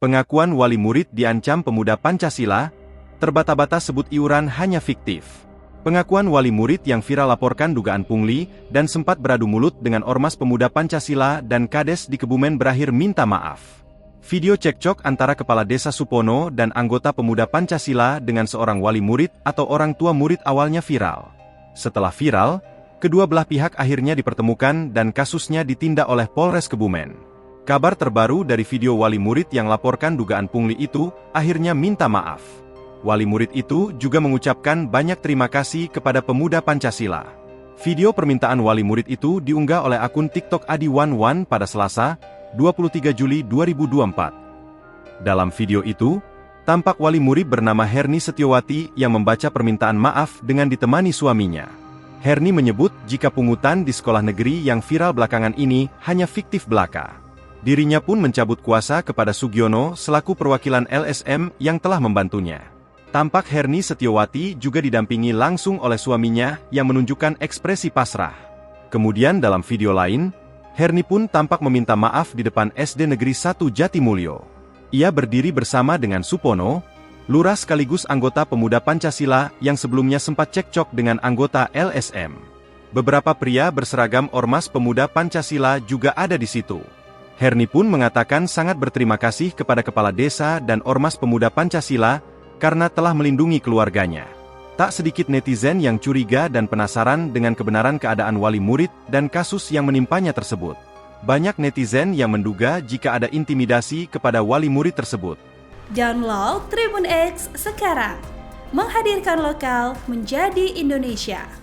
Pengakuan wali murid diancam pemuda Pancasila, terbata-bata sebut iuran hanya fiktif. Pengakuan wali murid yang viral laporkan dugaan pungli dan sempat beradu mulut dengan ormas pemuda Pancasila dan Kades di Kebumen berakhir minta maaf. Video cekcok antara Kepala Desa Supono dan anggota pemuda Pancasila dengan seorang wali murid atau orang tua murid awalnya viral. Setelah viral, kedua belah pihak akhirnya dipertemukan dan kasusnya ditindak oleh Polres Kebumen. Kabar terbaru dari video wali murid yang laporkan dugaan pungli itu, akhirnya minta maaf. Wali murid itu juga mengucapkan banyak terima kasih kepada pemuda Pancasila. Video permintaan wali murid itu diunggah oleh akun TikTok Adi11 pada Selasa, 23 Juli 2024. Dalam video itu, tampak wali murid bernama Herni Setiawati yang membaca permintaan maaf dengan ditemani suaminya. Herni menyebut jika pungutan di sekolah negeri yang viral belakangan ini hanya fiktif belaka. Dirinya pun mencabut kuasa kepada Sugiono selaku perwakilan LSM yang telah membantunya. Tampak Herni Setiawati juga didampingi langsung oleh suaminya yang menunjukkan ekspresi pasrah. Kemudian dalam video lain, Herni pun tampak meminta maaf di depan SD Negeri 1 Jatimulyo. Ia berdiri bersama dengan Supono, lurah sekaligus anggota pemuda Pancasila yang sebelumnya sempat cekcok dengan anggota LSM. Beberapa pria berseragam Ormas Pemuda Pancasila juga ada di situ. Herni pun mengatakan sangat berterima kasih kepada Kepala Desa dan Ormas Pemuda Pancasila karena telah melindungi keluarganya. Tak sedikit netizen yang curiga dan penasaran dengan kebenaran keadaan wali murid dan kasus yang menimpanya tersebut. Banyak netizen yang menduga jika ada intimidasi kepada wali murid tersebut. Download Tribun X sekarang, menghadirkan lokal menjadi Indonesia.